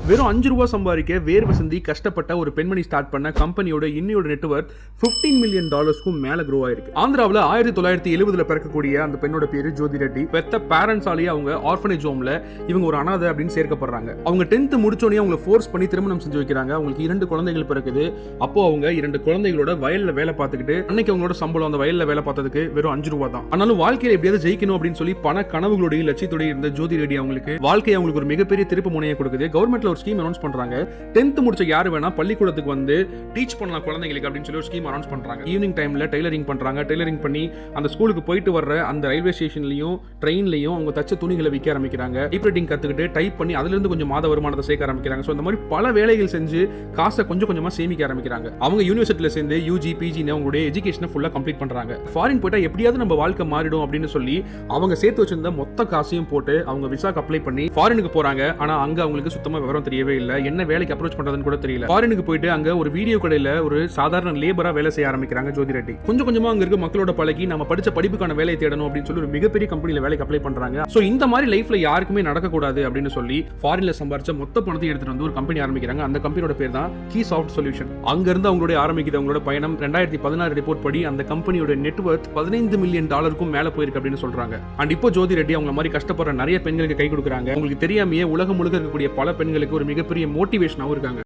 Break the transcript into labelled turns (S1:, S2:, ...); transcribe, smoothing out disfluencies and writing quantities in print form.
S1: வெறும் 5 ரூபாய் சம்பாதிக்க வேர்வை சிந்தி கஷ்டப்பட்ட ஒரு பெண்மணி ஸ்டார்ட் பண்ண கம்பெனியோட இன்னையோட நெட்வொர்க் $15 மில்லியன் மேல க்ரோ ஆயிருக்கு. ஆந்திராவில் 1970 பிறக்கக்கூடிய அந்த பெண்ணோட பேரு ஜோதி ரெட்டி. பெத்த பேரண்ட்ஸாலேயே அவங்க ஆர்ஃபனேஜ் ஹோம்ல இவங்க ஒரு அனாதை அப்படின்னு சேர்க்கப்படுறாங்க. அவங்க 10th முடிச்சோடனே அவங்களை ஃபோர்ஸ் பண்ணி திருமணம் செஞ்சு வைக்கிறாங்க. அவங்களுக்கு 2 குழந்தைகள் பிறக்குது. அப்போ அவங்க 2 குழந்தைகளோட வயல்ல வேலை பார்த்துக்கிட்டு அன்னைக்கு அவங்களோட சம்பளம் அந்த வயல்ல வேலை பார்த்ததுக்கு வெறும் 5 ரூபாய் தான். ஆனாலும் வாழ்க்கையில எப்படியாவது ஜெயிக்கணும் அப்படின்னு சொல்லி பண கனவுகளோடையும் லட்சியத்தோடய இருந்த ஜோதி ரெட்டி அவங்களுக்கு வாழ்க்கை அவங்களுக்கு ஒரு மிகப்பெரிய திருப்பு முனையை கொடுக்குது. கவர்மெண்ட்ல ஒரு ஸ்கீம் அனௌன்ஸ் பண்றாங்க. 10th முடிச்ச யாரு வேணா பள்ளிக்கூடத்துக்கு வந்து டீச் பண்ணலாம் குழந்தைகளுக்கு அப்படின்னு சொல்லி ஒரு ஸ்கீம் அனௌன்ஸ் பண்றாங்க. ஈவினிங் டைம்ல டெய்லரிங் பண்றாங்க. டெய்லரிங் பண்ணி அந்த ஸ்கூலுக்கு போயிட்டு வர்ற அந்த ரயில்வே ஸ்டேஷன்லயும் ட்ரெயின்லயும் அவங்க தச்ச துணிகளை விற்க ஆரம்பிக்கிறாங்க. டைப்ரைட்டிங் கத்துக்கிட்டு டைப் பண்ணி அதுல இருந்து கொஞ்சம் மாத வருமானத்தை சேர்க்க ஆரம்பிக்கிறாங்க. சோ இந்த மாதிரி பல வேலைகள் செஞ்சு காசை கொஞ்சம் கொஞ்சமா சேமிக்க ஆரம்பிக்கிறாங்க. அவங்க யூனிவர்சிட்டியில சேர்ந்து யூஜி பிஜின்னு அவங்களுடைய எஜுகேஷனை ஃபுல்லா கம்ப்ளீட் பண்றாங்க. ஃபாரின் போயிட்டா எப்படியாவது நம்ம வாழ்க்கை மாறிடும் அப்படின்னு சொல்லி அவங்க சேர்த்து வச்சிருந்த மொத்த காசையும் போட்டு அவங்க விசாக்கு அப்ளை பண்ணி ஃபாரினுக்கு போறாங்க. ஆனா அங்க அவங்களுக்கு சுத்தமா விவரம் தெரியவே இல்லை. என்ன வேலைக்கு அப்ரோச் பண்றதுன்னு கூட தெரியல. ஃபாரினுக்கு போயிட்டு அங்க ஒரு வீடியோ கடையில ஒரு சாதாரண லேபரா வேலை செய்ய ஆரம்பிக்கிறாங்க ஜோதி ரெட்டி. கொஞ்சம் கொஞ்சமா அங்க இருக்க மக்களோட பழகி நம்ம படிச்ச படிப்புக்கான வேலையை தேடணும் அப்படின்னு சொல்லி ஒரு மிகப்பெரிய கம்பெனில வேலைக்கு அப்ளை பண்றாங்க. சோ இந்த மாதிரி லைஃப்ல யாருக்குமே நடக்க கூடாது அப்படின்னு சொல்லி ஃபாரின்ல சம்பாரிச்ச மொத்த பணத்தை எடுத்துட்டு வந்து ஒரு கம்பெனி ஆரம்பிக்கிறாங்க. அந்த கம்பெனியோட பேர் தான் கீ சாஃப்ட் சொல்யூஷன். அங்க இருந்து அவங்களோட ஆரம்பிக்குது அவங்களோட பயணம். 2016 ரிப்போர்ட் படி அந்த கம்பெனியோட நெட்வொர்க் $15 மில்லியன் மேல போயிருக்கு அப்படின்னு சொல்றாங்க. அண்ட் இப்போ ஜோதி ரெட்டி அவங்க மாதிரி கஷ்டப்படுற நிறைய பெண்களுக்கு கை கொடுக்குறாங்க. உங்களுக்கு தெரியாமையே உலகம் முழுக்க இருக்கக்கூடிய பல பெண்களுக்கு ஒரு மிகப்பெரிய மோட்டிவேஷனாவும் இருக்காங்க.